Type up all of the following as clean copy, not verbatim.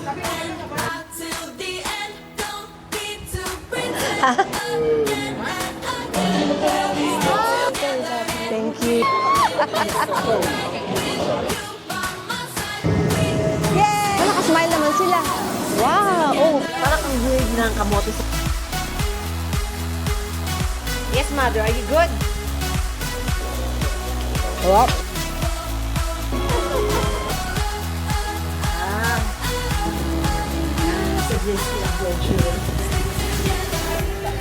Thank you. Yay! Nakasmile naman sila. Wow! Oh, Parang ang weird ng kamote. Yes, mother. Are you good? wow.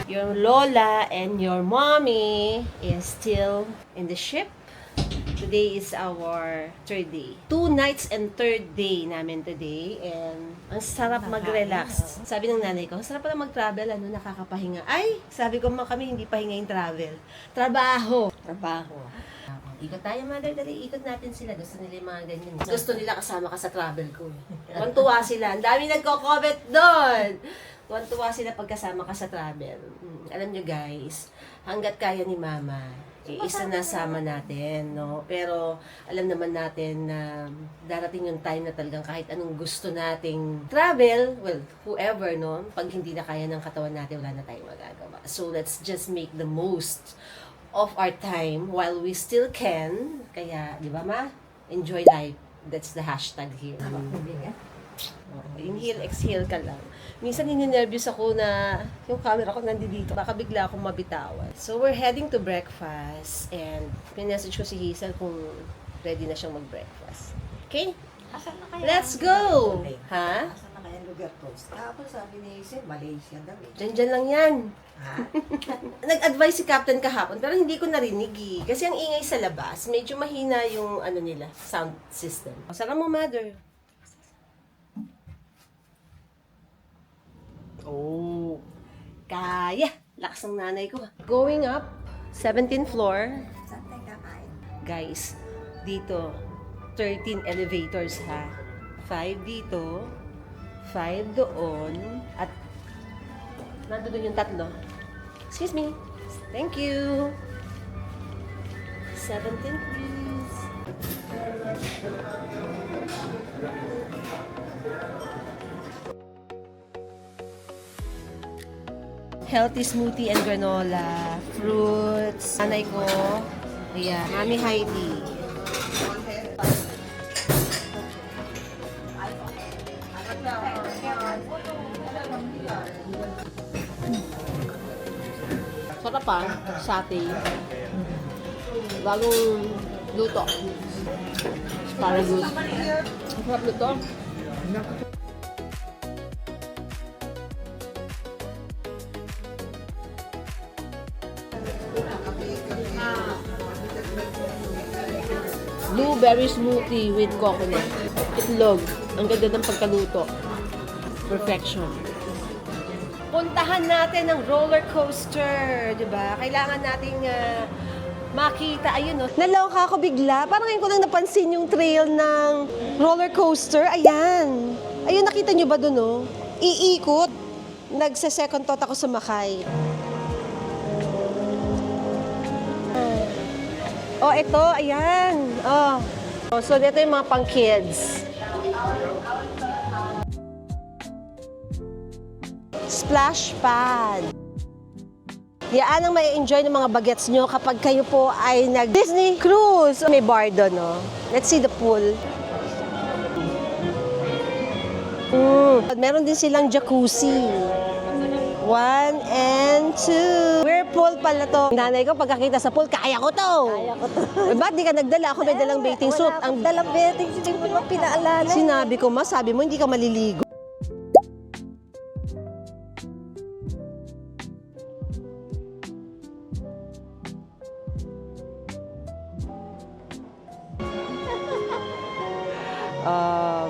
Your lola and your mommy is still in the ship. Today is our third day. 2 nights and third day namin today. And ang sarap mag-relax. Sabi ng nanay ko, sarap pala mag-travel, nakakapahinga. Ay, sabi ko kami hindi pahinga yung travel. Trabaho. Ikot tayo, mother, dali. Ikot natin sila. Gusto nila yung mga ganyan. Gusto nila kasama ka sa travel ko. Tuwan-tuwa sila. Ang dami nagko-comment doon. Tuwan-tuwa sila pagkasama ka sa travel. Alam nyo guys, hanggat kaya ni mama, isa na sama natin, no? Pero alam naman natin na darating yung time na talagang kahit anong gusto nating travel, well, whoever, no? Pag hindi na kaya ng katawan natin, wala na tayong magagawa. So let's just make the most of our time while we still can. Kaya, di ba ma? Enjoy life. That's the hashtag here. Inhale, exhale ka lang. Minsan nininervyos ako na yung camera ko nandito. Baka bigla akong mabitawan. So we're heading to breakfast and pinessage ko si Hazel kung ready na siyang mag-breakfast. Okay? Asan na kaya? Let's go! Ha? Asan na kaya ang lugar to? Kahapon sabi ni Hazel, Malaysia daw eh. Diyan lang yan. Ha? Nag-advise si Captain kahapon pero hindi ko narinig eh. Kasi ang ingay sa labas, medyo mahina yung nila, sound system. Sara mo, mother. Oh, kaya. Lakas ng nanay ko. Going up, 17th floor. Saan tayo kakain? Guys, dito, 13 elevators ha. 5 dito, 5 doon, at nandun yung tatlo. Excuse me. Thank you. 17 please. Healthy smoothie and granola, fruits, nanay ko, ayan, Mami Heidi. Sarap pa, satay. Bagong luto. Asparagus. Sarap luto. Blueberry smoothie with coconut. Itlog. Ang ganda ng pagkaluto. Perfection. Puntahan natin ang roller coaster, 'di ba? Kailangan nating makita, ayun no. Naloka ako bigla. Parang ngayon ko lang napansin yung trail ng roller coaster. Ayan. Ayun, nakita nyo ba doon, no? Iikot. Nagsa-second thought ako sumakay. Oh, ito, ayan. Oh. So, dito yung mga pang-kids. Splash pad. Yan ang may enjoy ng mga bagets nyo kapag kayo po ay nag-Disney cruise. May bar doon, no? Let's see the pool. Meron din silang jacuzzi. 1 and 2. Whirlpool pala to. Nanay ko, pagkakita sa pool, kaya ko to. Kaya ko to. Ba't di ka nagdala? Ako may dalang bathing suit. Ang dalang bathing suit, hindi mo pinaalala. Sinabi ko, sabi mo, hindi ka maliligo.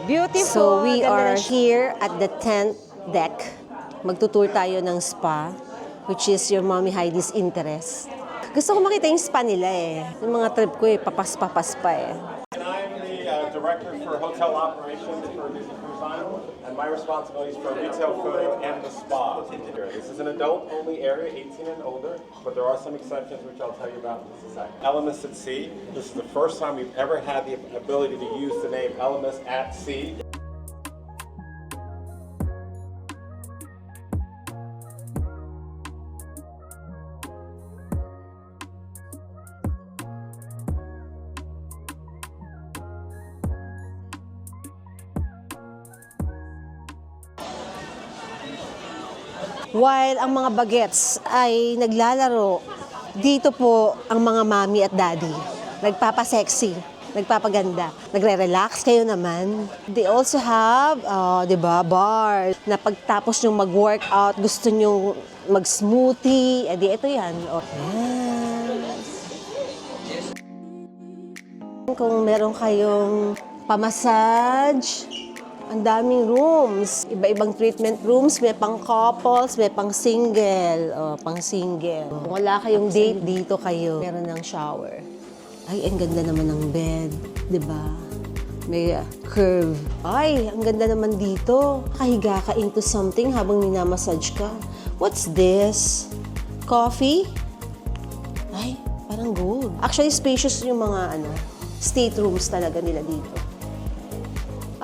Beautiful. So we are here at the 10th deck. Magtutour tayo ng spa, which is your Mommy Heidi's interest. Gusto ko makita yung spa nila eh. Yung mga trip ko papas-papas pa eh. And I'm the director for hotel operations for Disney Cruise Line, and my responsibility is for retail food and the spa. This is an adult-only area, 18 and older, but there are some exceptions which I'll tell you about in just a second. Elemis at Sea. This is the first time we've ever had the ability to use the name Elemis at Sea. While ang mga bagets ay naglalaro, dito po ang mga mommy at daddy. Nagpapasexy, nagpapaganda, nagre-relax kayo naman. They also have, di ba, bar na pagtapos nyo mag-workout, gusto nyo mag-smoothie, edi ito yan. Yes. Kung meron kayong pamassage, ang daming rooms. Iba-ibang treatment rooms. May pang couples, may pang single. Pang single. Kung wala kayong date, dito kayo. Meron ng shower. Ay, ang ganda naman ng bed. Diba? May curve. Ay, ang ganda naman dito. Kahiga ka into something habang minamassage ka. What's this? Coffee? Ay, parang gold. Actually, spacious yung mga state rooms talaga nila dito.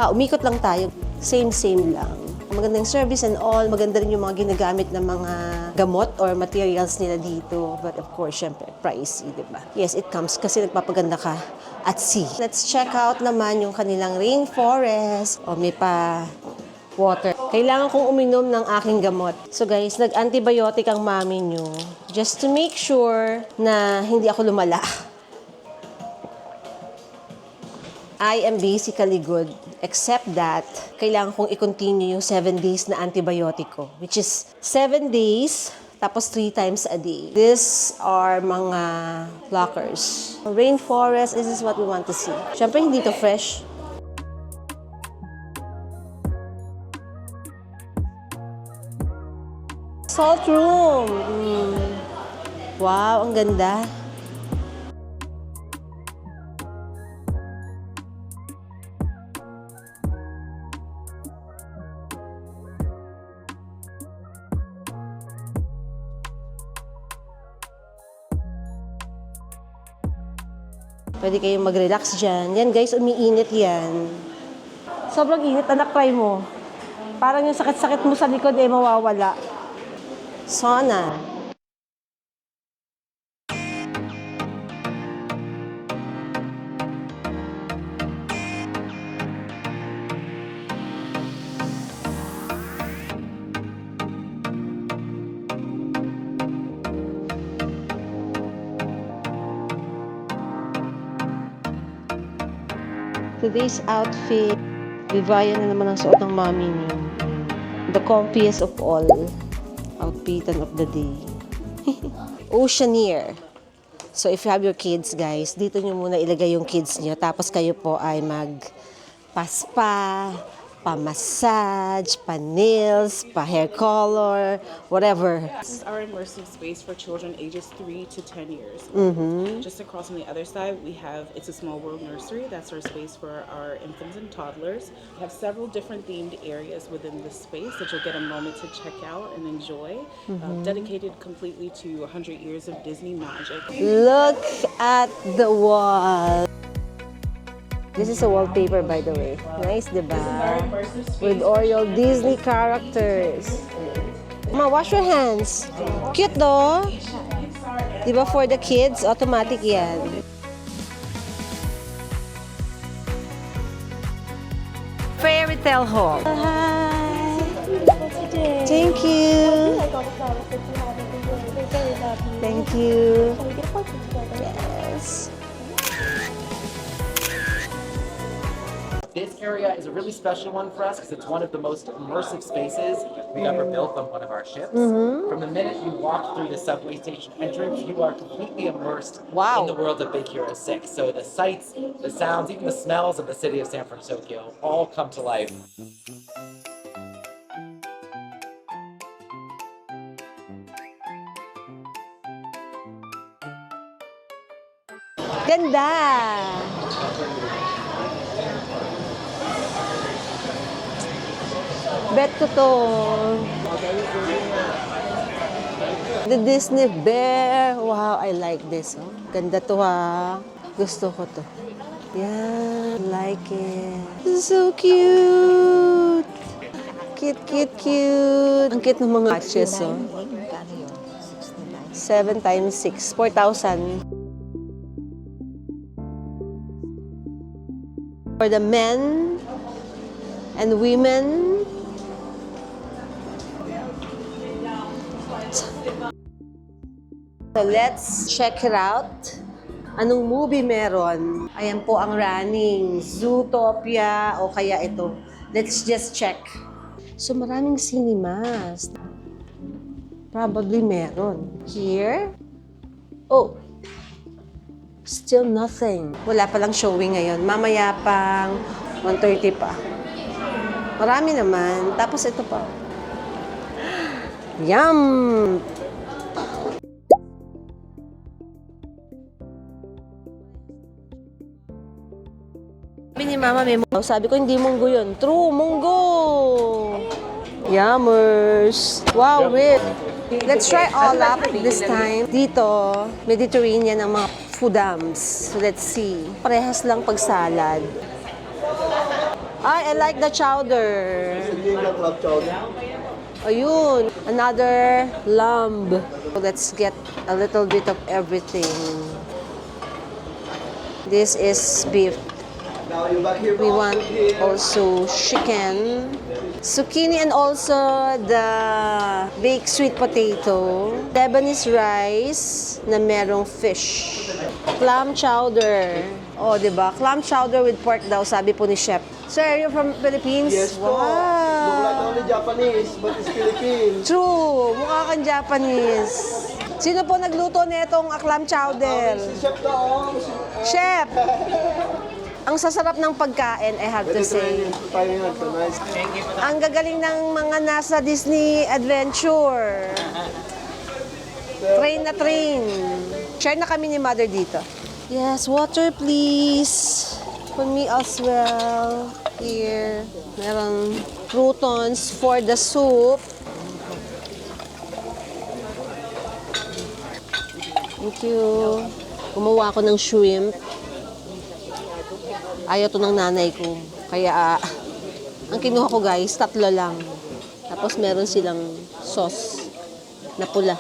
Umikot lang tayo. Same lang. Magandang service and all. Maganda rin yung mga ginagamit ng mga gamot or materials nila dito. But of course, syempre, pricey, di ba? Yes, it comes kasi nagpapaganda ka at sea. Let's check out naman yung kanilang rainforest. May pa water. Kailangan kong uminom ng aking gamot. So guys, nag-antibiotic ang mami nyo just to make sure na hindi ako lumala. I am basically good, except that kailangan kong i-continue yung 7 days na antibiotic ko, which is 7 days, tapos 3 times a day. These are mga blockers. Rainforest, this is what we want to see. Siyempre, hindi to fresh. Salt room. Wow, ang ganda. Pwede kayong mag-relax dyan. Yan guys, umiinit yan. Sobrang init, anak, try mo. Parang yung sakit-sakit mo sa likod mawawala. Sauna. Today's outfit, Vivian na naman ang suot ng mami niyo. The comfiest of all. Outfitan of the day. Oceaneer. So if you have your kids, guys, dito nyo muna ilagay yung kids nyo. Tapos kayo po ay mag-pa-spa, pa-massage, pa-nails, pa-hair color, whatever. This is our immersive space for children ages 3 to 10 years. Just across on the other side, we have It's a Small World Nursery. That's our space for our infants and toddlers. We have several different themed areas within this space that you'll get a moment to check out and enjoy. Dedicated completely to 100 years of Disney magic. Look at the wall. This is a wallpaper, by the way. Nice, diba? With all your Disney characters. Ma, wash your hands. Cute, though. Diba, for the kids, automatic yan. Fairy Tale Hall. Hi. Thank you. Thank you. Yes. This area is a really special one for us because it's one of the most immersive spaces we've ever built on one of our ships. From the minute you walk through the subway station entrance, you are completely immersed in the world of Big Hero 6. So the sights, the sounds, even the smells of the city of San Francisco all come to life. Ganda! Bet ko to. The Disney Bear. Wow, I like this. Oh. Ganda to ha. Gusto ko to. Yeah, like it. This is so cute. Cute, cute, cute. Ang cute ng mga watches, oh. 7 times 6, 4,000. For the men and women, So let's check it out. Anong movie meron? Ayan po ang running. Zootopia o kaya ito. Let's just check. So maraming cinemas. Probably meron. Here? Oh. Still nothing. Wala palang showing ngayon. Mamaya pang 1:30 pa. Marami naman. Tapos ito pa. Yum! Sabi ni Mama may munggo. Sabi ko hindi munggo yun. True, munggo! Yummers! Wow, rip! Let's try all up this time. Dito, Mediterranean ang mga foodams. So let's see. Parehas lang pag salad. I like the chowder. Ayun, another lamb. So let's get a little bit of everything. This is beef. We want also chicken, zucchini, and also the baked sweet potato, Lebanese rice na merong fish, clam chowder. Oh, diba? Clam chowder with pork daw, sabi po ni Chef. Sir, are you from Philippines? Yes po. Look like only Japanese, but it's Philippines. True, mukha kang Japanese. Sino po nagluto nitong clam chowder? Si Chef Taong. Chef! Ang sasarap ng pagkain, I have to say. Nice. Ang gagaling ng mga nasa Disney Adventure. Train na train. Share na kami ni Mother dito. Yes, water please. For me as well. Here. Meron croutons for the soup. Thank you. Gumawa ako ng shrimp. Ayaw to ng nanay ko. Kaya, ang kinuha ko guys, 3 lang. Tapos meron silang sauce na pula.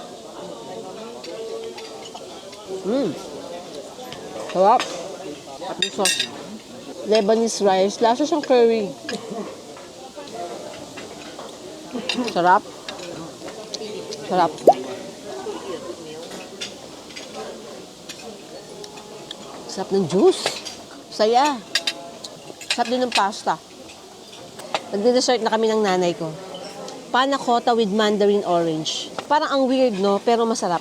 Sarap. At yung sauce. Lebanese rice. Lasa siyang curry. Sarap. Sarap. Sarap ng juice. Saya. Sarap din ng pasta. Nagde-dessert na kami ng nanay ko. Panna cotta with mandarin orange. Parang ang weird, no? Pero masarap.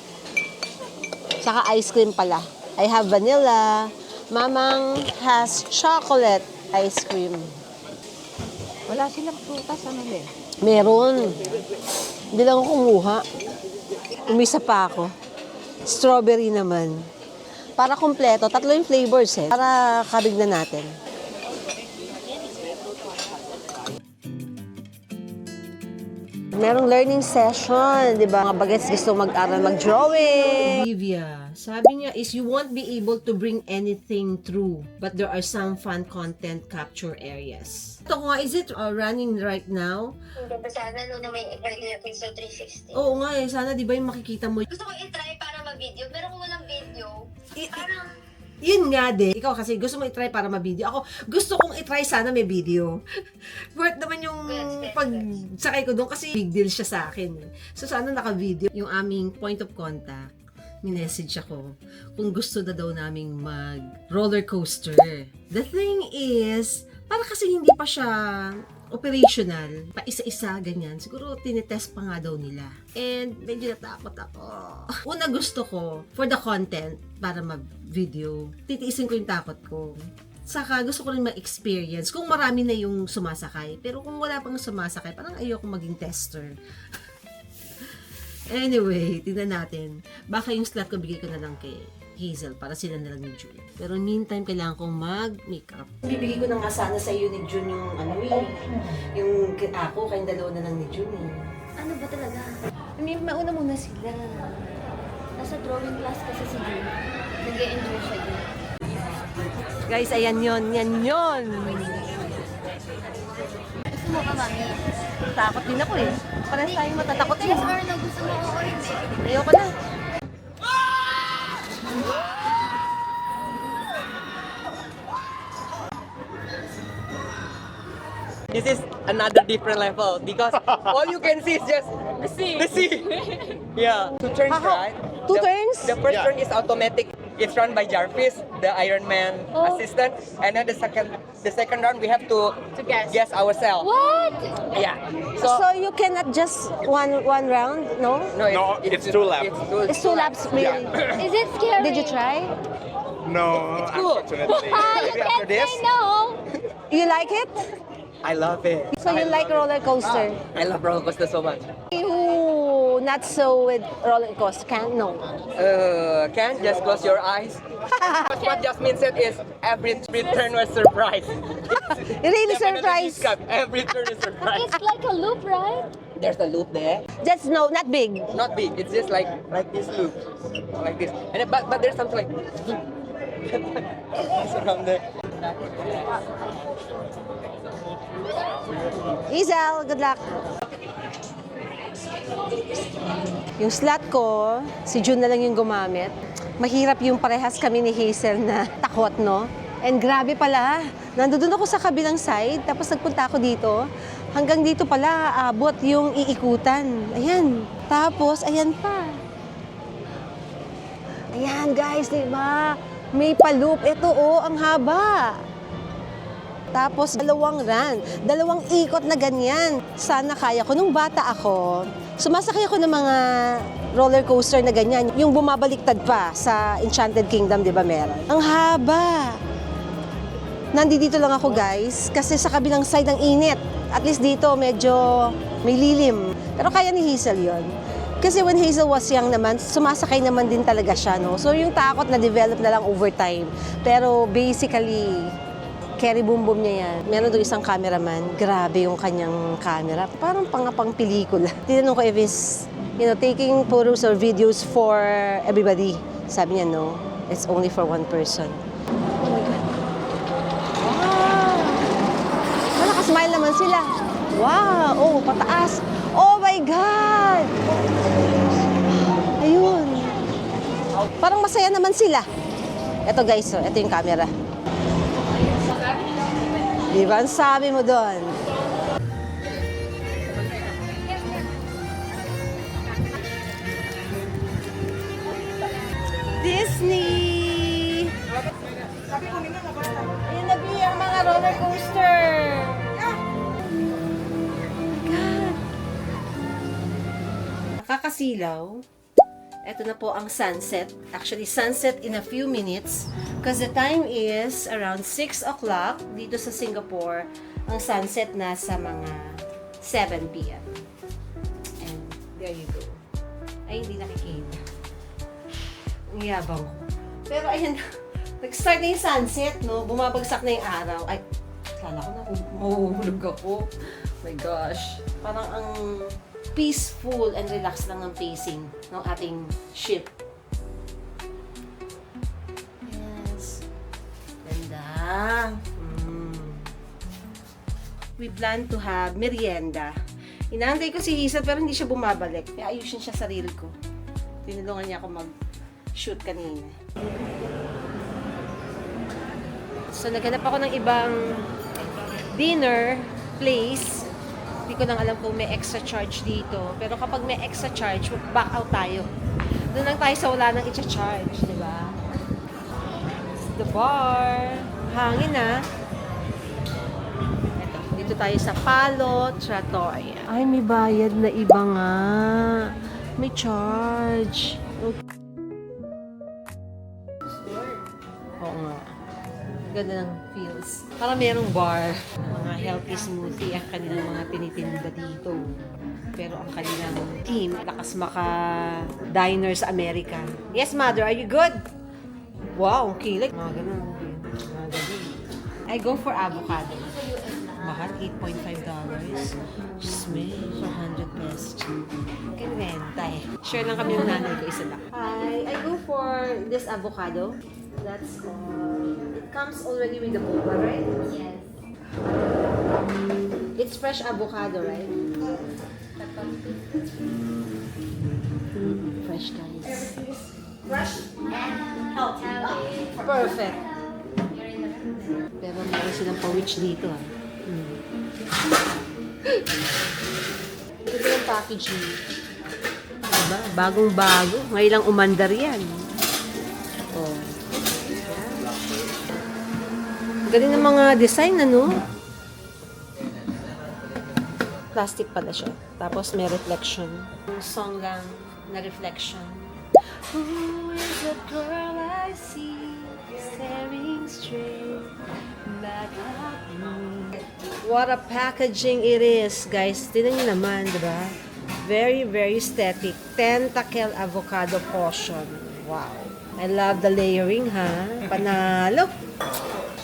Saka ice cream pala. I have vanilla. Mamang has chocolate ice cream. Wala silang prutas, ano din? Meron. Hindi lang ako kumuha. Umisa pa ako. Strawberry naman. Para kumpleto. 3 yung flavors eh. Para kabig na natin. Merong learning session, di ba? Mga bagets gusto mag-aral mag-drawing. Olivia, sabi niya is you won't be able to bring anything through, but there are some fun content capture areas. Ito nga, is it running right now? Hindi pa sana na may episode 360. Oo nga eh, sana di ba yung makikita mo. Gusto ko i-try para mag-video, pero kung walang video, parang Yun nga din. Ikaw kasi gusto mo i-try para ma-video. Ako, gusto kong i-try sana may video. Worth naman yung pagsakay ko doon kasi big deal siya sa akin. So sana naka-video. Yung aming point of contact, minessage ako kung gusto na daw naming mag roller coaster. The thing is, para kasi hindi pa siya operational, pa isa-isa, ganyan. Siguro tinitest pa nga daw nila. And medyo natakot ako. Una gusto ko, for the content, para mag-video, titiisin ko yung takot ko. Saka gusto ko rin ma-experience kung marami na yung sumasakay. Pero kung wala pang sumasakay, parang ayoko maging tester. Anyway, tingnan natin. Baka yung slot ko bigay ko na lang kay Hazel para sila na lang ni June. Pero meantime, kailangan kong mag-makeup. Bibigay ko na nga sana sa iyo ni June yung yung ako, kayong dalawa na lang ni June eh. ano ba talaga? May mauna muna sila. Nasa drawing class kasi si Jun. Nag-e-enjoy siya din. Guys, ayan yon, yan yon. Gusto mo ka, mami? Takot din ako eh. Parang tayong matatakot eh. Yes or no? Gusto mo ako or hindi? Ayoko na. This is another different level because all you can see is just the sea. Yeah. Two turns, right? Two turns? The first turn is automatic. It's run by Jarvis, the Iron Man assistant, and then the second round we have to guess ourselves. What? Yeah. So you cannot just one round, no? No, it's two laps. It's two laps, really. Is it scary? Did you try? No, cool. unfortunately. You after can't this? say no. You like it? I love it. So you like roller coaster? I love roller coaster so much. You not so with roller coaster, can't? No. Can just close your eyes. What Jasmine said is every turn was surprise. Really Definitely surprised? discuss. Every turn is surprise. It's like a loop, right? There's a loop there. Just no, not big. Not big. It's just like this loop, like this. And then, but there's something like it's around there. Isel, good luck. Yung slot ko, si June na lang yung gumamit. Mahirap yung parehas kami ni Hazel na takwat, no? And grabe pala, nandun ako sa kabilang side, tapos nagpunta ako dito. Hanggang dito pala, abot yung iikutan. Ayan. Tapos, ayan pa. Ayan, guys, di ba? May pa-loop. Ito, ang haba. Tapos, dalawang ikot na ganyan. Sana kaya ko. Nung bata ako, sumasakay ako ng mga roller coaster na ganyan. Yung bumabaliktad pa sa Enchanted Kingdom, di ba meron? Ang haba. Nandito lang ako, guys, kasi sa kabilang side ng init. At least dito, medyo may lilim. Pero kaya ni Hazel yon. Kasi when Hazel was young naman, sumasakay naman din talaga siya, no? So yung takot na-develop na lang over time. Pero basically, carry boom boom niya yan. Meron doon isang cameraman. Grabe yung kanyang camera. Parang pang pelikula. Tinanong ko if he's, taking photos or videos for everybody. Sabi niya, no. It's only for one person. Oh my God. Wow! Nakasmile naman sila. Wow! Oh, pataas. Oh my God! Ayun. Parang masaya naman sila. Ito guys, ito yung camera. Di ba? Ang sabi mo doon. Disney! Ayun na ang mga roller coaster. God. Nakakasilaw. Ito na po ang sunset. Actually, sunset in a few minutes. Because the time is around 6 o'clock dito sa Singapore. Ang sunset na sa mga 7 p.m. And there you go. Ay, hindi nakikita. Ang yabang ko. Pero ayan, nag-start na yung sunset, no? Bumabagsak na yung araw. Ay, kala ko na mahuhulog ako. Oh my gosh. Parang ang peaceful and relaxed lang ng pacing ng ating ship. Yes. Ganda. We plan to have merienda. Inaantay ko si Hazel pero hindi siya bumabalik. Kaya ayusin siya sarili ko. Tinulungan niya ako mag-shoot kanina. So naghanap ako ng ibang dinner place. Hindi ko lang alam kung may extra charge dito. Pero kapag may extra charge, back out tayo. Doon lang tayo sa wala nang i-charge, di ba? The bar. Hangin na. Ito, dito tayo sa Palo Trattoria. Ay, may bayad na iba nga. May charge. Okay. Oo nga. Ganda ng feels. Para merong bar. Mga healthy smoothie ang kanilang mga tinitinda dito. Pero ang kanilang team, lakas maka-diner sa Amerika. Yes, mother, are you good? Wow, ang kilig. Mga ganun. Mga ganun. I go for avocado. Mahal, $8.5. Just me, 400 pesos. Kinrenta eh. Share lang kami ng nanay ko, isa lang. Hi, I go for this avocado. That's it comes already with the boba, right? Yes. It's fresh avocado, right? Fresh, guys. Fresh and healthy. Perfect. Pero meron silang pawich dito. Ito yung packaging. Diba? Bagong-bago. Ngayon lang umandar yan. Oh. Galing ng mga design, ano? Plastic pala siya. Tapos may reflection. Yung song lang na reflection. Who is the girl I see staring straight back at me? What a packaging it is, guys. Tignan niyo naman, di ba? Very, very aesthetic. Tentacle avocado potion. Wow. I love the layering, ha? Panalo.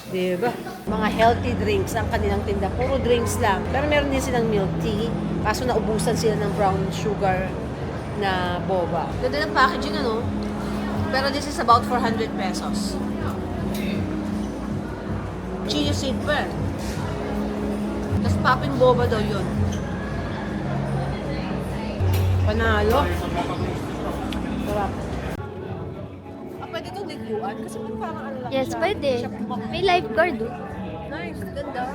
Diba? Mga healthy drinks ang kanilang tinda. Puro drinks lang. Pero meron din silang milk tea. Kaso naubusan sila ng brown sugar na boba. Ganda ng packaging, ano? Pero this is about 400 pesos. Chia seed pa. Tapos popping boba daw yun. Panalo. Sarap. Pwede itong liguan? Kasi parang ano lang Yes, siya. pwede. May lifeguard, oh. Nice, ganda.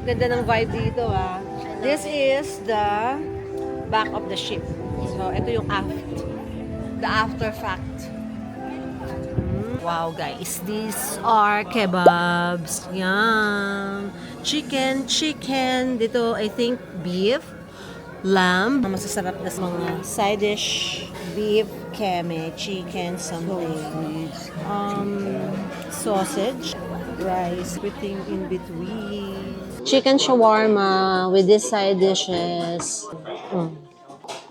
Ganda ng vibe dito, ah. This is the back of the ship. So, ito yung the after fact. Wow, guys. These are kebabs. Yum. Chicken. Dito, I think, beef. Lamb. Masasarap na mga side dish. Beef, keme, chicken, something. Sausage, rice, everything in between. Chicken shawarma with these side dishes.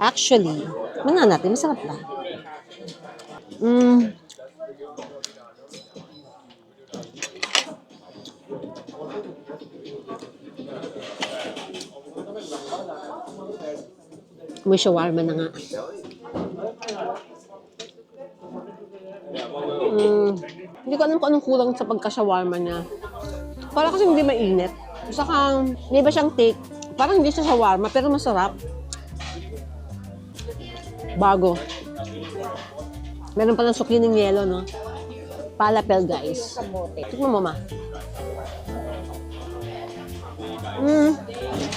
Actually, manan natin, masarap lang. May shawarma na nga. Hindi ko alam kung anong kulang sa pagka-shawarma niya. Para kasi hindi mainit. Saka, may iba siyang take. Parang hindi siya shawarma, pero masarap. Bago. Meron palang sukli ng yelo, no? Palapel, guys. Tikman mo, ma.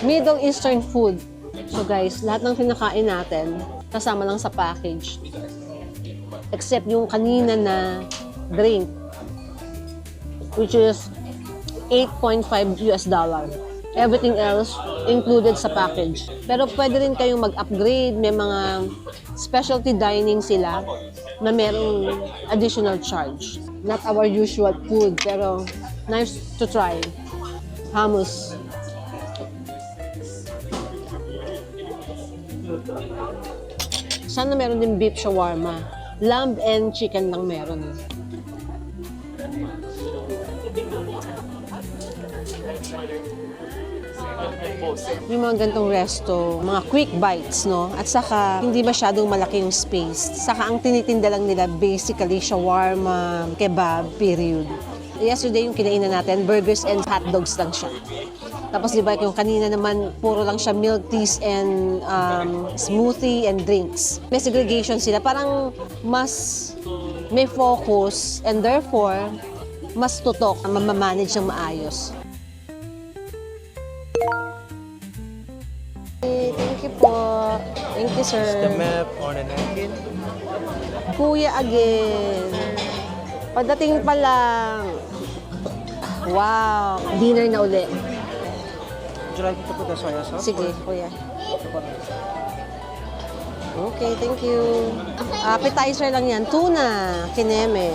Middle Eastern food. So guys, lahat ng kinakain natin, kasama lang sa package. Except yung kanina na drink, which is $8.5 US. Everything else included sa package. Pero pwede rin kayong mag-upgrade. May mga specialty dining sila na merong additional charge. Not our usual food, pero nice to try. Hummus. Sana meron din beef shawarma. Lamb and chicken lang meron. Yung mga gantong resto, mga quick bites, no? At saka, hindi masyadong malaki yung space. Saka, ang tinitinda lang nila, basically, shawarma, kebab, period. Yesterday, yung kinainan natin, burgers and hotdogs lang siya. Tapos, di ba, yung kanina naman, puro lang siya milk teas and smoothie and drinks. May segregation sila. Parang mas may focus and therefore, mas tutok ang mamamanage ng maayos. Thank you po. Thank you, sir. The map on a napkin. Kuya again. Pagdating pa lang. Wow. Dinner na uli. Would you like to put the soya sauce? Sige, kuya. Okay, thank you. Appetizer lang yan. Tuna, kineme.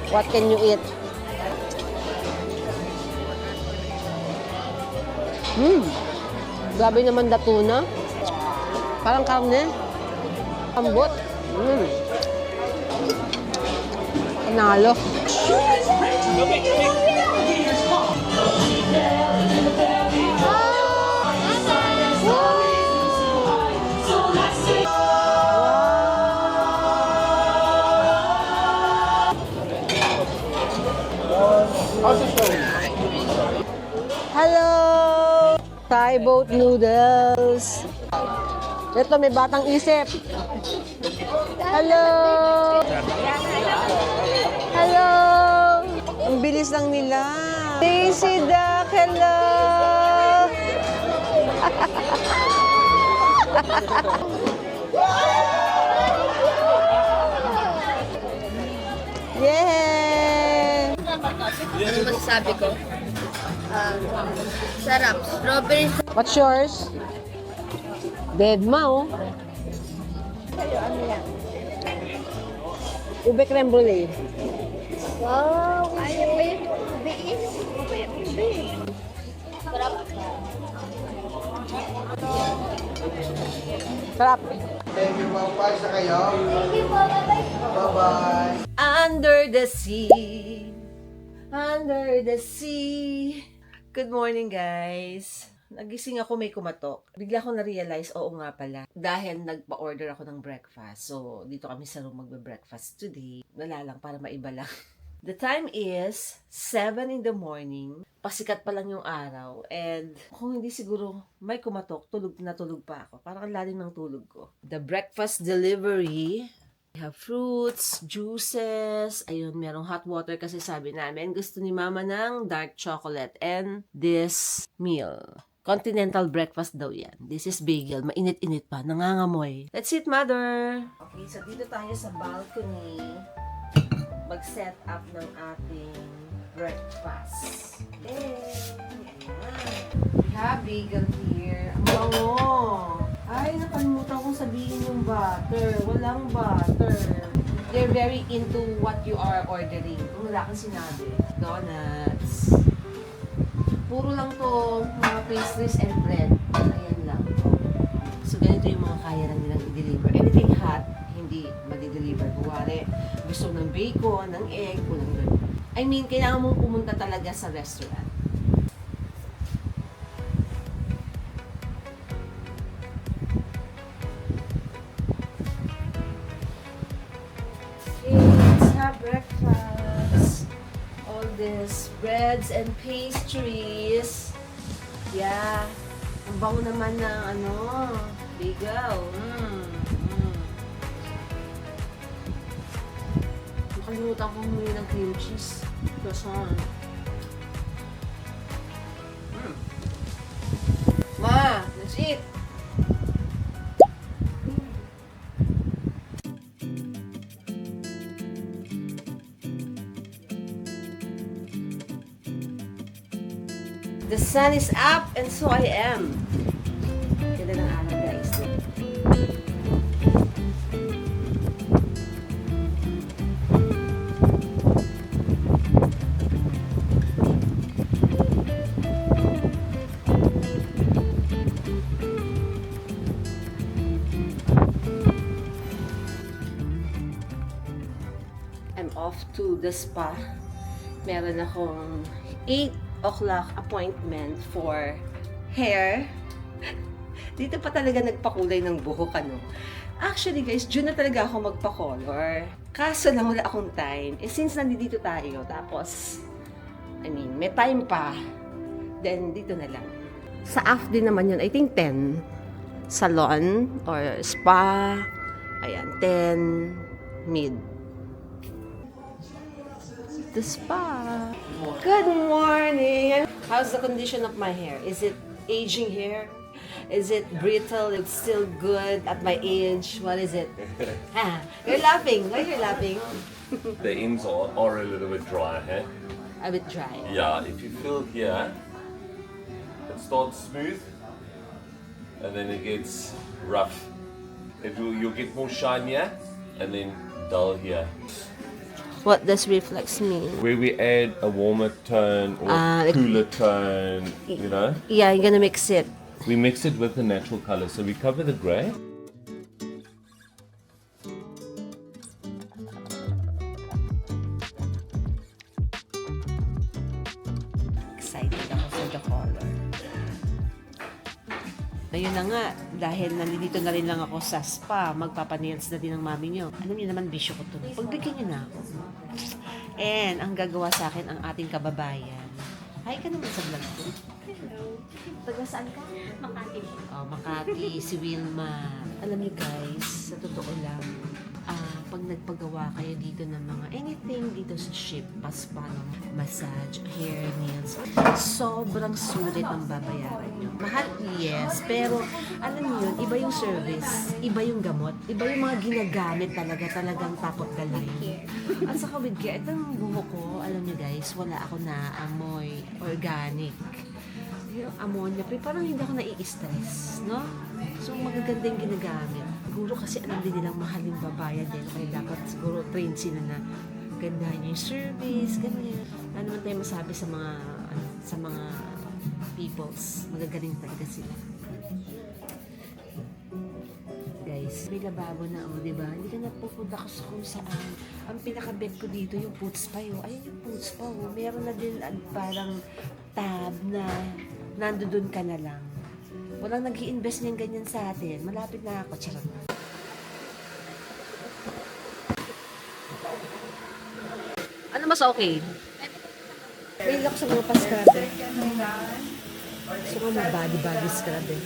What can you eat? Grabe naman da tuna. Parang karne. Ambot. Panalo. Hello! Thai boat noodles. Ito, may batang isip. Hello! Hello! Ang bilis lang nila. Daisy Duck, hello! Yay! Ano masasabi ko? Sarap. Strawberry. What's yours? Dead ma, oh. Ube creme brulee. Wow. Ayaw ba yun? Sarap. Sarap. Thank you, Ma'am Pais, na kayo. Thank you po. Bye-bye. Bye-bye. Under the sea, under the sea. Good morning, guys. Nagising ako, may kumatok. Bigla ko na-realize, oo nga pala. Dahil nagpa-order ako ng breakfast. So, dito kami sa room magbe-breakfast today. Wala lang, para maiba lang. The time is 7 in the morning. Pasikat pa lang yung araw. And kung hindi siguro may kumatok, tulog na tulog pa ako. Parang ang lalim ng tulog ko. The breakfast delivery. We have fruits, juices. Ayun, merong hot water kasi sabi namin gusto ni mama ng dark chocolate and this meal. Continental breakfast daw yan. This is bagel. Mainit-init pa. Nangangamoy. Let's eat, mother! Okay, so dito tayo sa balcony. Mag-set up ng ating breakfast. We have bagel here. Ang bango! Ay, nakalimutan kong sabihin yung butter. Walang butter. They're very into what you are ordering. Kung wala kang sinabi. Donuts. Puro lang to mga pastries and bread. Ayan lang. So, ganito yung mga kaya lang nilang i-deliver. Anything hot, hindi madi-deliver. Kuwari, gusto ng bacon, ng egg, kulang ganun. I mean, kailangan mong pumunta talaga sa restaurant. Okay, let's have breakfast. All this breads and pastries. Yeah. Ang bango naman ng bagel. Nakalimutan ko humuli ng cream cheese. Croissant. Ma, let's eat! The sun is up and so I am. Ganda ng araw, guys. I'm off to the spa. Meron akong 8 o'clock appointment for hair. Dito pa talaga nagpakulay ng buhok, ano. Actually, guys, June na talaga ako magpa-color. Kaso lang wala akong time. Since nandito tayo, tapos, may time pa, then dito na lang. Sa AF din naman yun, I think 10. Salon or spa, ayan, 10, mid. The spa. Good morning. How's the condition of my hair? Is it aging hair? Is it brittle? It's still good at my age? What is it? You're laughing. Why are you laughing? The ends are a little bit dry, eh? A bit dry. Yeah, if you feel here, it starts smooth and then it gets rough. You'll get more shinier and then dull here. What does reflex mean? Where we add a warmer tone or cooler tone, you know? Yeah, you're gonna mix it. We mix it with the natural color. So we cover the gray. Excited ako sa the color. Ayun na nga, dahil nandito na rin lang ako sa spa, magpapanails na din ng mami nyo. Alam niyo naman, bisyo ko to. Pagbigyan niyo na ako. And ang gagawa sa akin ang ating kababayan. Hi ka naman sa vlog ko. Hello. Taga saan ka? Makati. Oh, Makati, si Wilma. Alam niyo guys, sa totoo lang, pag nagpagawa kayo dito ng mga anything dito sa ship, paspa, massage, hair, nails, sobrang sulit ang babayaran nyo. Mahal, yes, pero alam niyo yun, iba yung service, iba yung gamot, iba yung mga ginagamit talagang top of the line. At saka with care, itong buhok ko, alam niyo guys, wala ako na amoy organic. Yung ammonia, parang hindi ako nai-stress, no? So, magaganda yung ginagamit. Siguro kasi alam din nilang mahal yung babayad din. Kaya dapat siguro train sila na gandahan yung service, ganyan. Ano naman tayo masabi sa mga peoples. Magagaling talaga sila. Guys, may lababo na di ba? Hindi ka na pupunta kasi kung saan. Ang pinaka-bet ko dito yung food spa Ayun yung food spa Meron na din parang tab na nandoon ka na lang. Walang nag-i-invest ng ganyan sa atin. Malapit na ako. Charot. Ano mas okay? May lock sa mga pa-scrub eh. Gusto ko may body scrub eh.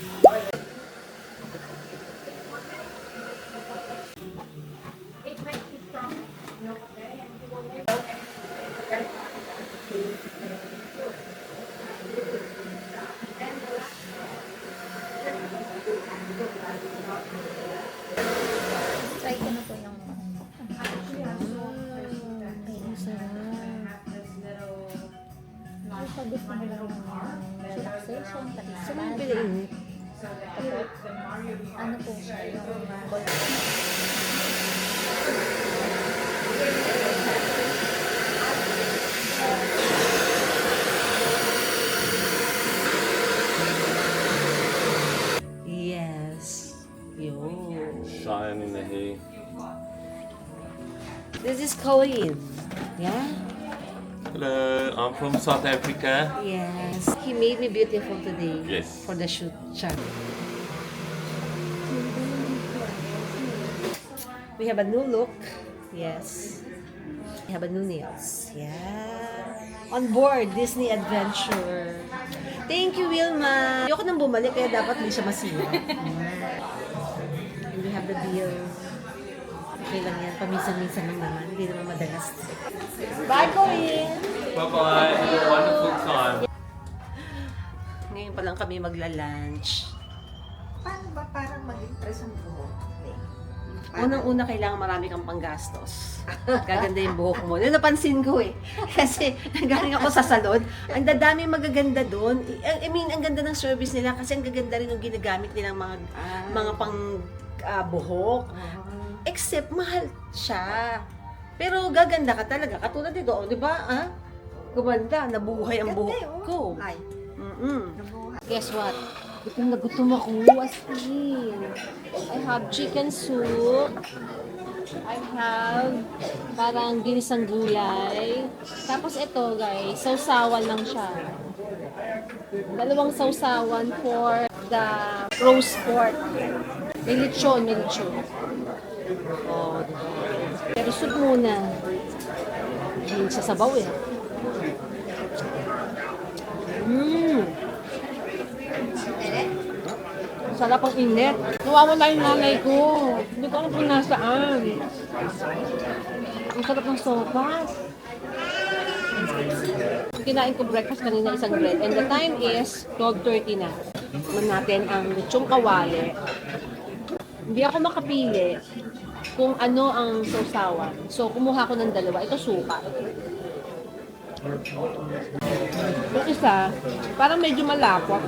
Try ko na po yung pag gusto mo lang relaxation, pati Saan mo yung pinainit? ano po siya, yung ball. Yes. Yo. Shine in the hay. This is Colleen. Yeah? Hello, I'm from South Africa. Yes. He made me beautiful today. Yes. For the shoot shot. We have a new look. Yes. We have a new nails. Yeah. On board Disney Adventure. Thank you, Wilma. Ayoko nang bumalik kaya dapat hindi siya masira. And we have the bill. Okay lang yan. Paminsan-minsan lang naman. Hindi naman madalas. Bye, Colleen! Bye-bye. Have a wonderful time. Ngayon pa lang kami magla-lunch. Paano ba parang mag-impress ang buhok? Unang-una, kailangan marami kang panggastos. Gaganda yung buhok mo. Yun napansin ko eh. Kasi galing ako sa salon, ang dadami magaganda doon. I mean, ang ganda ng service nila kasi ang gaganda rin yung ginagamit nilang mga pang buhok. Except, mahal siya. Pero gaganda ka talaga. Katulad dito, di ba? Gumanda, nabuhay ang buhok ko. Ay, Guess what? Gutom na gutom ako, as in. I have chicken soup. I have parang ginisang gulay. Tapos ito guys, sausawan lang siya. Dalawang sausawan for the roast pork. May lechon, Oh, diba? Pero soup muna. Hindi siya sabaw eh. Sarap ang init. Nawawala yung nanay ko. Hindi ko alam kung nasaan. Ang sarap ng sopas. Kinain ko breakfast kanina, isang bread. And the time is 12:30 na. Naman natin ang lechong kawali. Hindi ako makapili kung ano ang sausawan. So, kumuha ko ng dalawa. Ito suka. Yung isa, parang medyo malapot.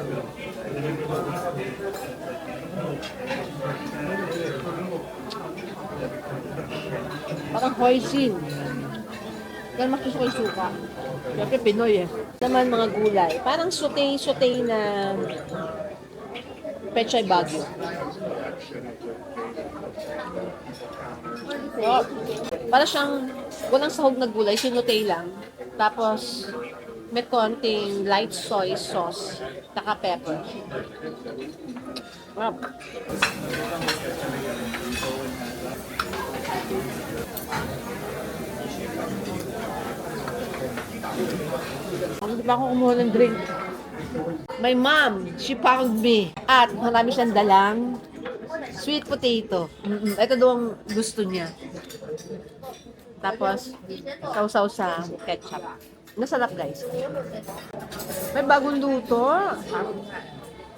Parang hoisin. Kaya mas gusto ko yung suka. Siyempre Pinoy eh. Naman mga gulay. Parang sauté na pechay bagyo. Wow. Para siyang walang sahog na gulay, sinutay lang. Tapos may konting light soy sauce, taka pepper. Wow. Hindi pa ako kumuha ng drink. My mom, she found me. At marami siyang dalang sweet potato. Ito daw ang gusto niya. Tapos, sausaw sa ketchup. Masarap, guys. May bagong luto.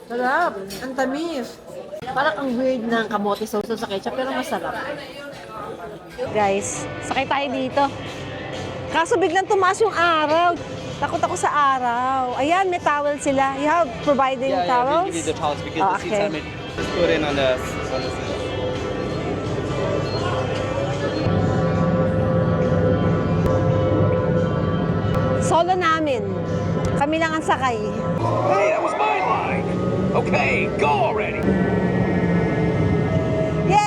Sarap. Ang tamis. Parang ang weird ng kamote sausaw sa ketchup, pero masarap. Guys, sakay tayo dito. Kaso biglang tumaas yung araw. Takot ako sa araw. Ayan, may towel sila. You have provided towels? we give you the towels because Oh, the seats okay. are made. Just put in on the seats. Solo namin. Kami lang ang sakay. Hey, that was my line. Okay, go already. Yay!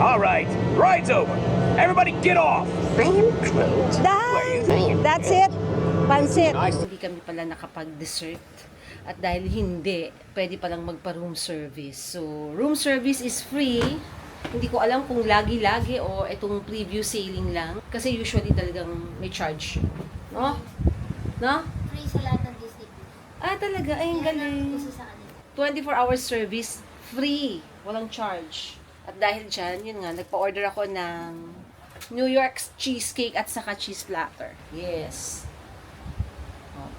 All right, ride's over. Everybody get off. That's it. Pansit. Hindi kami pala nakapag-dessert. At dahil hindi, pwede palang magpa-room service. So, room service is free. Hindi ko alam kung lagi-lagi o itong preview sailing lang. Kasi usually talagang may charge. No? No? Free sa lahat ng Disney Plus. Ah, talaga? Ay, ang galing. Isa sa kanila. 24-hour service, free. Walang charge. At dahil dyan, yun nga, nagpa-order ako ng New York cheesecake at saka cheese platter. Yes. Oh.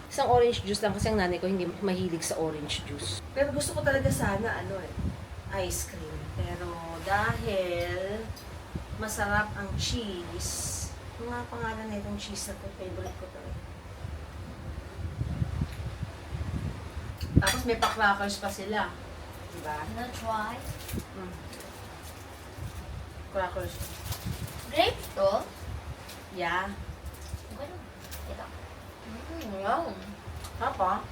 Isang orange juice lang kasi ang nanay ko hindi mahilig sa orange juice. Pero gusto ko talaga sana, ice cream. Pero dahil masarap ang cheese, ano nga pangalan na itong cheese na to? Favorite ko talaga. Tapos may pa-crackers pa sila. Diba? No try. Crackers. Grapes to? Yeah. Ano? Ito. Wow. Hapa?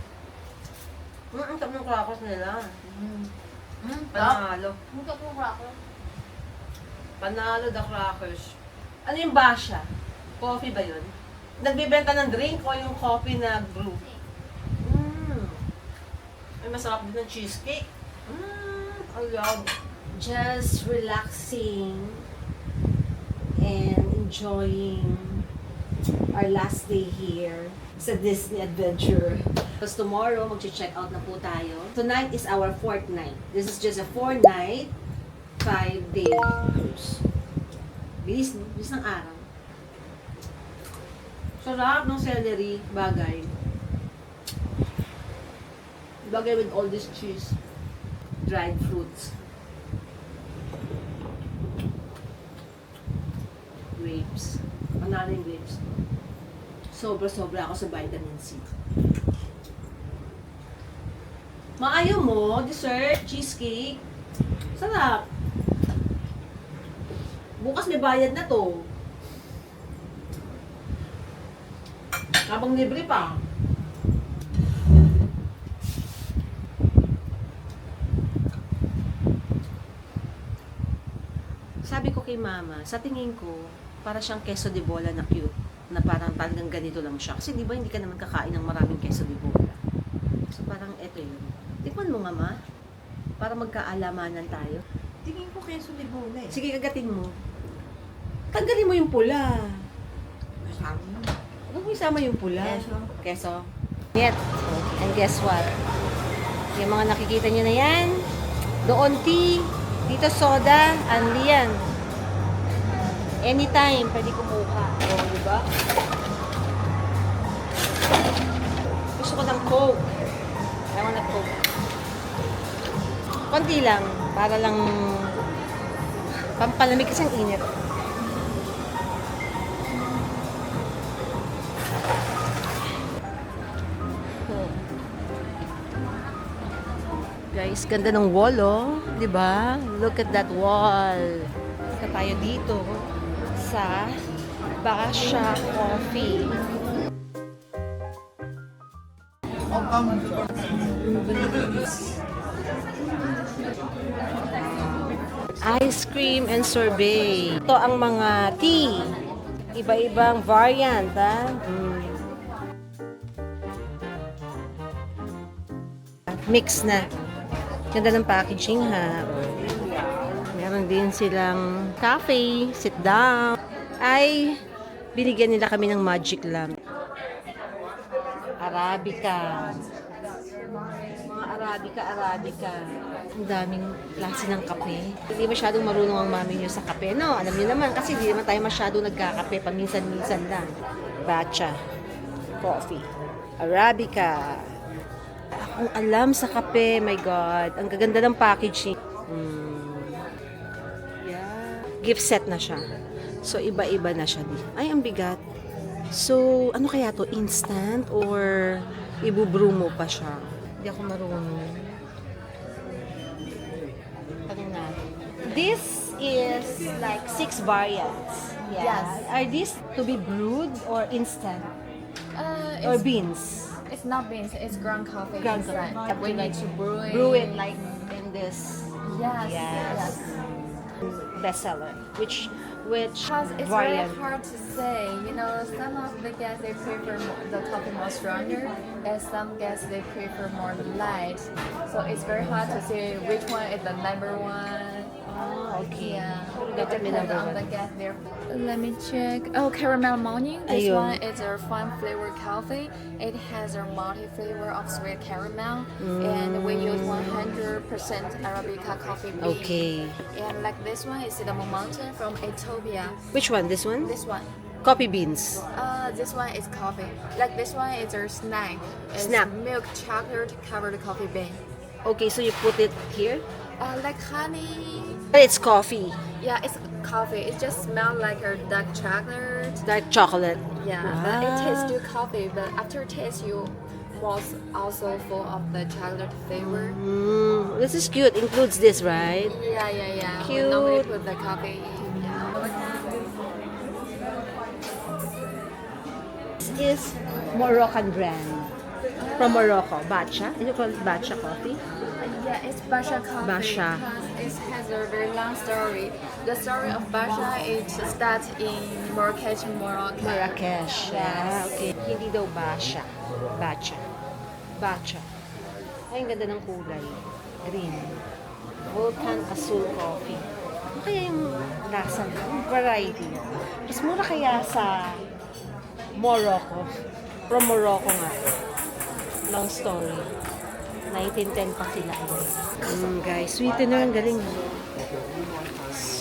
Ang tap ng crackers nila. Top. Panalo. Ang top ng cracker. Panalo the crackers. Ano yung basya? Coffee ba yun? Nagbibenta ng drink o yung coffee na brew? Ay, masarap din ng cheesecake. I love. Just relaxing and enjoying our last day here sa Disney Adventure. Tapos tomorrow, mag-check out na po tayo. Tonight is our 4th night. This is just a 4-night, 5-day cruise. Bilis, no? Bilis ng araw. Sarap ng celery, bagay. Bagay with all this cheese. Dried fruits. Grapes. Panalo yung grapes. Sobra-sobra ako sa vitamin C. Maayo mo, dessert, cheesecake. Sarap. Bukas may bayad na to. Habang libre pa. Sabi ko kay mama, sa tingin ko, para siyang queso de bola na cute. Na parang talagang ganito lang siya. Kasi di ba hindi ka naman kakain ng maraming queso de bola. So parang eto yun. Tikman mo nga ma. Para magkaalamanan tayo. Tingin ko keso de bola eh. Sige, kagatin mo. Tanggalin mo yung pula. Masama mo. Huwag mo isama yung pula. Keso. Keso. Yet. And guess what? Yung mga nakikita nyo na yan, doon tea, dito soda, anli yan. Anytime, pwede kumuha. O, di ba? Gusto ko ng Coke. I want a Coke. Konti lang, para lang pampalamig kasi ang init. Guys, ganda ng wall, oh. 'Di ba? Look at that wall. Sa tayo dito sa Basha Coffee. Ice cream and sorbet. Ito ang mga tea. Iba-ibang variant, ha? Mix na. Ganda ng packaging, ha? Meron din silang cafe, sit down. Ay, binigyan nila kami ng magic lamp. Arabica. Mga Arabica. Ang daming klase ng kape. Hindi masyadong marunong ang mami niyo sa kape. No, alam niyo naman kasi hindi naman tayo masyadong nagkakape. Paminsan-minsan lang. Batcha. Coffee. Arabica. Akong alam sa kape. My God. Ang gaganda ng packaging. Yeah. Gift set na siya. So, iba-iba na siya. Ay, ang bigat. So, ano kaya to? Instant or ibubrew mo pa siya? Hindi ako marunong. Tanong natin. This is like 6 variants. Yeah. Yes. Are these to be brewed or instant? Or beans? It's not beans, it's ground coffee. Ground inside. coffee. We need to brew it. Brew it like in this Yes. bestseller. Which Because it's very variant? hard to say. You know, some of the guests they prefer the coffee more stronger, and some guests they prefer more light. So it's very hard to say which one is the number one. Oh, okay. Yeah, Dapat it may depends number on one. the guest there. Let me check. Oh, caramel morning. This Ayun. one is a fun flavored coffee. It has a multi flavor of sweet caramel, and we use 100% Arabica coffee bean. Okay. And like this one is cinnamon mountain from Ethiopia. Which one? This one? This one. Coffee beans. This one is coffee. Like this one is a snack. It's Snack. milk chocolate covered coffee bean. Okay, so you put it here? Like honey. But it's coffee. Yeah, it's coffee. It just smells like a dark chocolate. Dark chocolate. Yeah, but it tastes still coffee. But after taste, you was also full of the chocolate flavor. This is cute. Includes this, right? Yeah. Cute. We normally put the coffee. Yeah. This is Moroccan brand. From Morocco. Batcha. Is it called Batcha coffee? Yeah, it's Basha coffee. Basha. Because it has a very long story. The story of Basha it starts in Marrakesh, Morocco. Marrakesh. Ah, okay. Hindi daw Basha. Batcha. Batcha. Ay, ang ganda ng kulay. Green. Volcan Azul Coffee. Ano kaya yung lasa niya? Yung variety. Mas mura kaya sa Morocco. From Morocco nga. Long story. 1910 pa sila. Guys, sweetener, ang galing.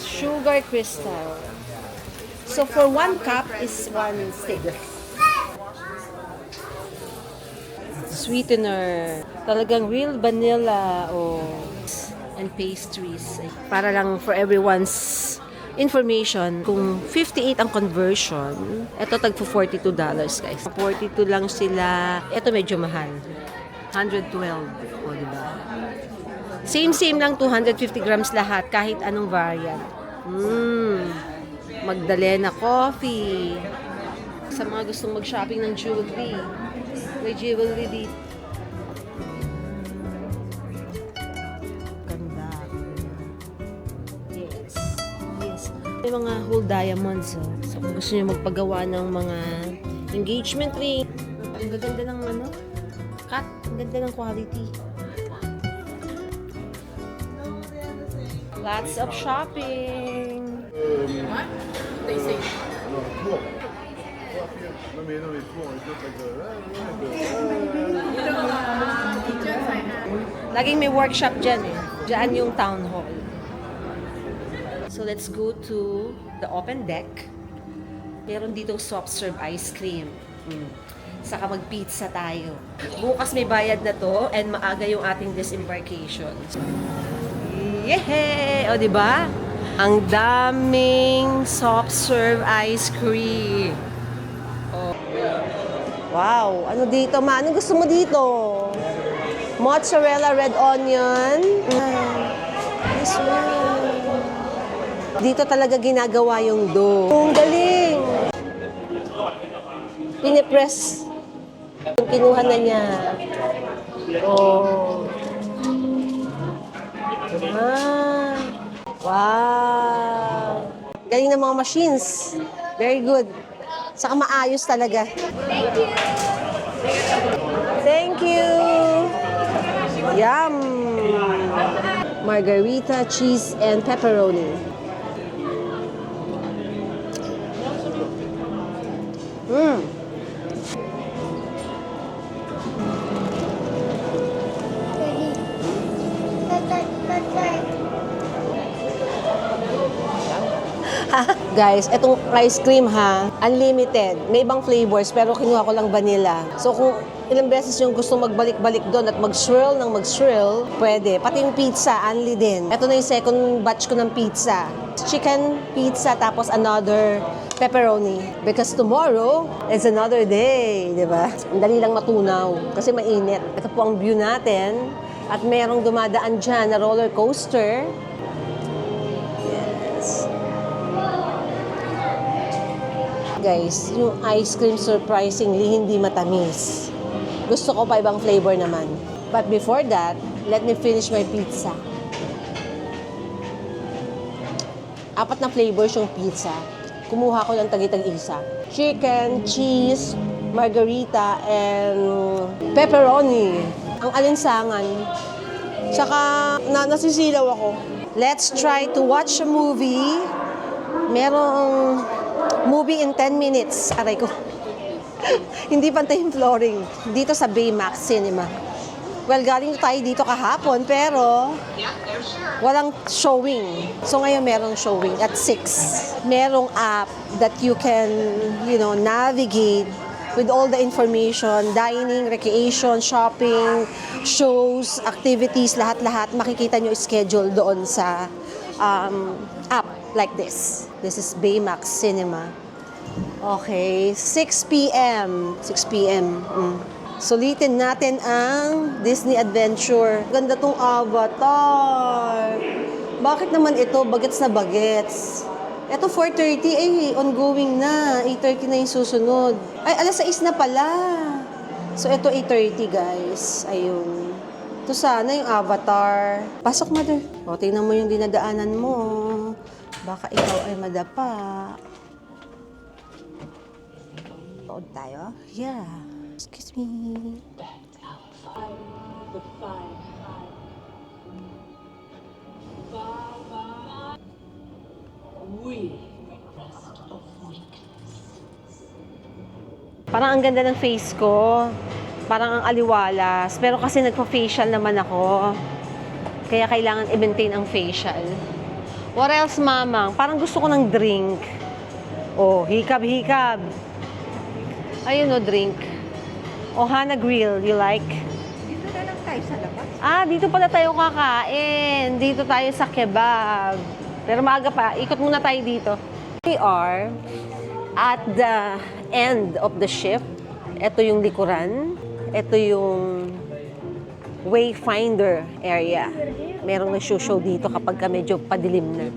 Sugar crystal. So, for 1 cup is 1 stick. Sweetener. Talagang real vanilla and pastries. Para lang for everyone's information, kung 58 ang conversion, ito tagpo $42 guys. 42 lang sila. Ito medyo mahal. 112. O, diba? Same lang, 250 grams lahat, kahit anong variant. Magdalena coffee. Sa mga gustong mag-shopping ng jewelry. May jewelry dito. Ganda. Yes. May mga whole diamonds. So, kung gusto niyo magpagawa ng mga engagement ring, ang gaganda ng cut. Ang ganda ng quality. Lots of shopping. What? They say. Laging may workshop dyan eh. Dyan yung town hall. So let's go to the open deck. Meron ditong soft serve ice cream. Saka mag-pizza tayo. Bukas may bayad na to and maaga yung ating disembarkation. Yehey! O, diba? Ang daming soft serve ice cream. Oh. Wow! Ano dito, ma? Anong gusto mo dito? Mozzarella red onion. This one. Dito talaga ginagawa yung dough. Ang galing! Pinipress. Kinuha na niya. Oh. Wow. Galing ng mga machines. Very good. Saka maayos talaga. Thank you. Yum. Margarita, cheese, and pepperoni. Guys, etong ice cream ha, unlimited. May ibang flavors pero kinuha ko lang vanilla. So kung ilang beses yung gusto magbalik-balik doon at mag-swirl ng mag-swirl, pwede. Pati yung pizza, unli din. Ito na yung second batch ko ng pizza. Chicken pizza tapos another pepperoni. Because tomorrow is another day, di ba? Ang dali lang matunaw kasi mainit. Ito po ang view natin at merong dumadaan dyan na roller coaster. Yes. Guys, yung ice cream surprisingly hindi matamis. Gusto ko pa ibang flavor naman. But before that, let me finish my pizza. 4 na flavors yung pizza. Kumuha ko ng tagi-tag-isa. Chicken, cheese, margarita, and pepperoni. Ang alinsangan. Tsaka nasisilaw ako. Let's try to watch a movie. Merong movie in 10 minutes. Aray ko. Hindi pantay yung flooring. Dito sa Baymax Cinema. Well, galing tayo dito kahapon, pero walang showing. So ngayon merong showing at 6. Merong app that you can, navigate with all the information, dining, recreation, shopping, shows, activities, lahat-lahat. Makikita nyo schedule doon sa app like this. This is Baymax Cinema. Okay, 6 p.m. 6 p.m. Sulitin natin ang Disney Adventure. Ganda tong Avatar. Bakit naman ito bagets na bagets? Ito 4:30 ongoing na. 8:30 na yung susunod. Ay, alas 6 na pala. So ito 8:30 guys. Ayun. Ito sana yung Avatar. Pasok, mother. O, tingnan mo yung dinadaanan mo. Baka ikaw ay madapa. Tood tayo? Yeah. Excuse me. Parang ang ganda ng face ko. Parang ang aliwalas. Pero kasi nagpa-facial naman ako. Kaya kailangan i-maintain ang facial. What else, mamang? Parang gusto ko ng drink. Oh, hikab-hikab. Ayun o, drink. Ohana Grill, you like? Dito na lang tayo sa labas. Ah, dito pala tayo kakain. Dito tayo sa kebab. Pero maaga pa, ikot muna tayo dito. We are at the end of the shift. Ito yung likuran. Ito yung Wayfinder area. Merong nag-show dito kapag ka medyo padilim na.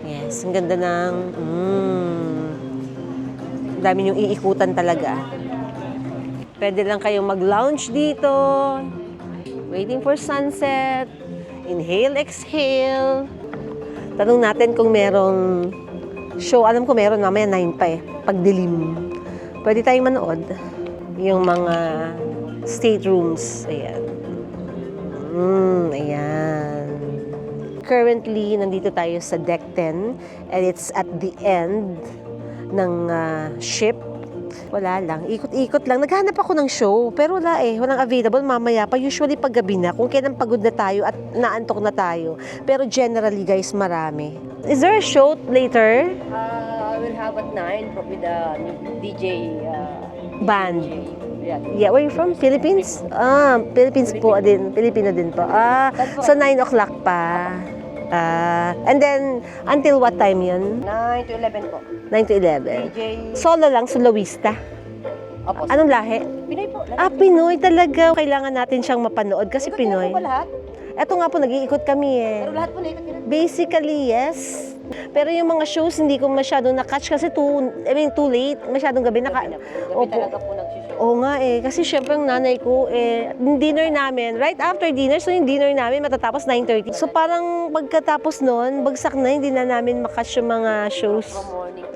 Yes, ang ganda ng... dami yung iikutan talaga. Pwede lang kayong mag-lounge dito. Waiting for sunset. Inhale, exhale. Tanong natin kung merong show. Alam ko meron, mamaya 9 pa eh. Pagdilim. Pwede tayong manood. Yung mga staterooms. Ayan. Ayan. Currently, nandito tayo sa deck 10. And it's at the end ng ship. Wala lang. Ikot-ikot lang. Naghanap ako ng show, pero wala eh. Walang available. Mamaya pa. Usually pag gabi na, kung kailan pagod na tayo at naantok na tayo. Pero generally, guys, marami. Is there a show later? I will have at 9 with the DJ Band. Yeah. Where are you from? Philippines? Ah, Philippines po din. Filipino din po. Ah, so 9 o'clock pa. And then, until what time yun? 9 to 11 po. 9 to 11. DJ. Solo lang, soloista. Opo. Anong lahi? Pinoy po. Ah, Pinoy talaga. Kailangan natin siyang mapanood kasi Pinoy. Ikot lahat? Eto nga po, nag-iikot kami eh. Pero lahat po na ikot. Basically, yes. Pero yung mga shows, hindi ko masyadong na-catch kasi too late. Masyadong gabi. Gabi talaga po nagsushow. Oo nga eh. Kasi syempre yung nanay ko, yung dinner namin, right after dinner, so yung dinner namin matatapos 9:30. So parang pagkatapos nun, bagsak na, hindi na namin makatch yung mga shows. Morning.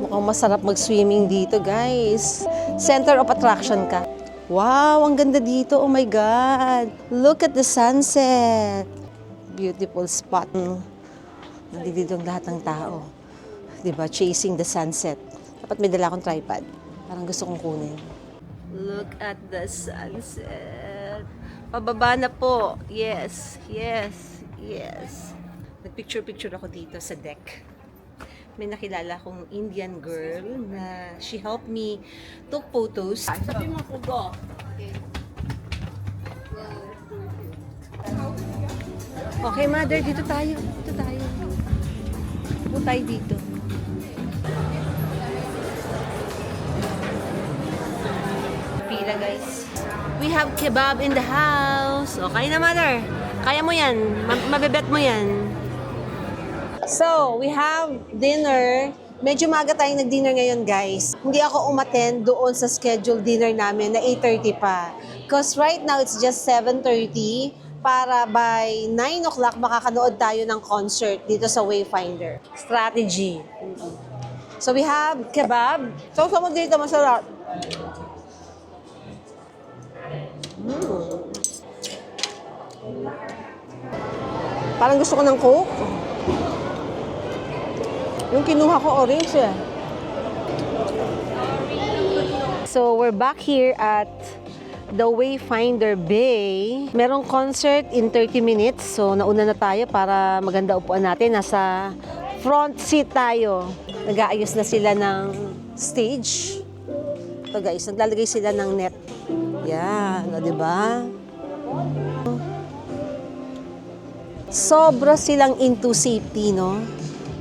Mukhang masarap mag-swimming dito, guys. Center of attraction ka. Wow, ang ganda dito. Oh my God. Look at the sunset. Beautiful spot. Nandito ang lahat ng tao. Diba? Chasing the sunset. Dapat may dala akong tripod. Parang gusto kong kunin. Look at the sunset. Pababa na po. Yes, yes, yes. Nagpicture-picture ako dito sa deck. May nakilala kong Indian girl na she helped me took photos. Sabi mo ko go. Okay, mother, dito tayo. Dito tayo. Dito tayo dito. Pila, guys. We have kebab in the house. Okay na, mother. Kaya mo yan. Mabebet mo yan. So, we have dinner. Medyo maga tayong nag-dinner ngayon, guys. Hindi ako umattend doon sa scheduled dinner namin na 8:30 pa. Because right now, it's just 7:30 para by 9 o'clock makakanood tayo ng concert dito sa Wayfinder. Strategy. So, we have kebab. So, mo dito masarap. Parang gusto ko ng Coke. Yung kinuha ko orange eh. So, we're back here at the Wayfinder Bay. Merong concert in 30 minutes. So, nauna na tayo para maganda upuan natin. Nasa front seat tayo. Nag-aayos na sila ng stage. Ito guys, naglalagay sila ng net. Yan, o diba? Sobra silang into safety, no?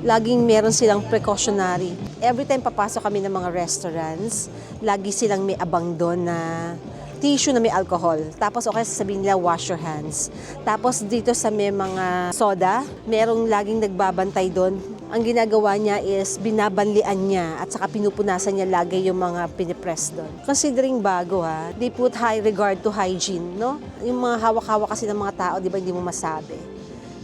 Laging meron silang precautionary. Every time papasok kami ng mga restaurants, lagi silang may abang doon na tissue na may alcohol. Tapos okay, sasabihin nila, wash your hands. Tapos dito sa may mga soda, merong laging nagbabantay doon. Ang ginagawa niya is binabanlian niya at saka pinupunasan niya lagi yung mga pinipress doon. Considering bago ha, they put high regard to hygiene, no? Yung mga hawak-hawak kasi ng mga tao, di ba, hindi mo masabi.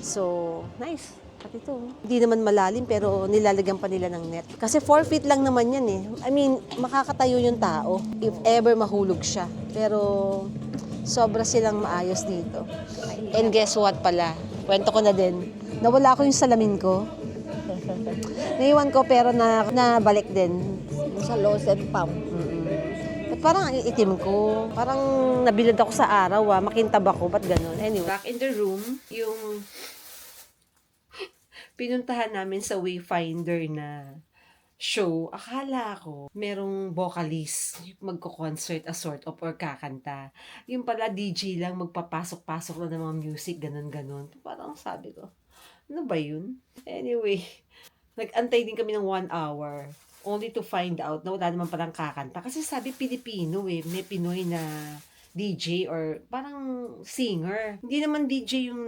So, nice. At ito, hindi naman malalim pero nilalagyan pa nila ng net. Kasi 4 feet lang naman yan eh. I mean, makakatayo yung tao if ever mahulog siya. Pero sobra silang maayos dito. And guess what pala? Kwento ko na din. Nawala ko yung salamin ko. Naiwan ko pero nabalik din. Sa lost and found. Ba't parang ang itim ko? Parang nabilad ako sa araw makintab ako. Ba't ganun? Anyway. Back in the room, yung pinuntahan namin sa Wayfinder na show, akala ko merong vocalist magko-concert a sort of or kakanta. Yung pala DJ lang magpapasok-pasok lang ng mga music, ganun-ganun. Parang sabi ko, ano ba yun? Anyway, nag-antay din kami ng 1 hour only to find out na wala naman palang kakanta. Kasi sabi Pilipino may Pinoy na DJ or parang singer. Hindi naman DJ yung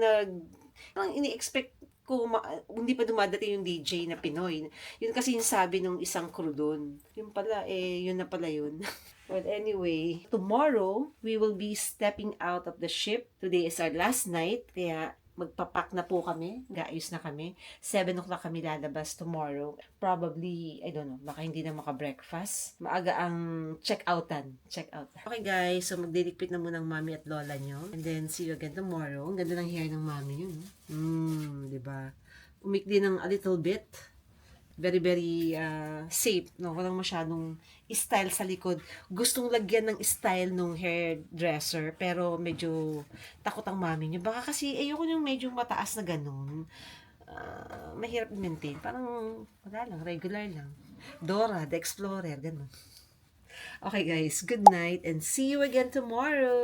parang ini-expect ko, hindi pa dumadating yung DJ na Pinoy. Yun kasi yung sabi nung isang crew doon. Yun pala, yun na pala yun. But anyway, tomorrow, we will be stepping out of the ship. Today is our last night, kaya magpapak na po kami. Gaayos na kami. 7 o'clock kami lalabas tomorrow. Probably, I don't know, baka hindi na maka-breakfast. Maaga ang check-outan. Okay guys, so magdiligpit na muna ng mami at lola nyo. And then, see you again tomorrow. Ang ganda ng hair ng mami yun. Diba? Umikli ng a little bit. Very, very safe. No? Walang masyadong style sa likod. Gustong lagyan ng style nung hairdresser, pero medyo takot ang mami niya. Baka kasi ayoko yung medyo mataas na ganun. Mahirap i-maintain. Parang wala lang, regular lang. Dora, the Explorer, ganun. Okay guys, good night and see you again tomorrow.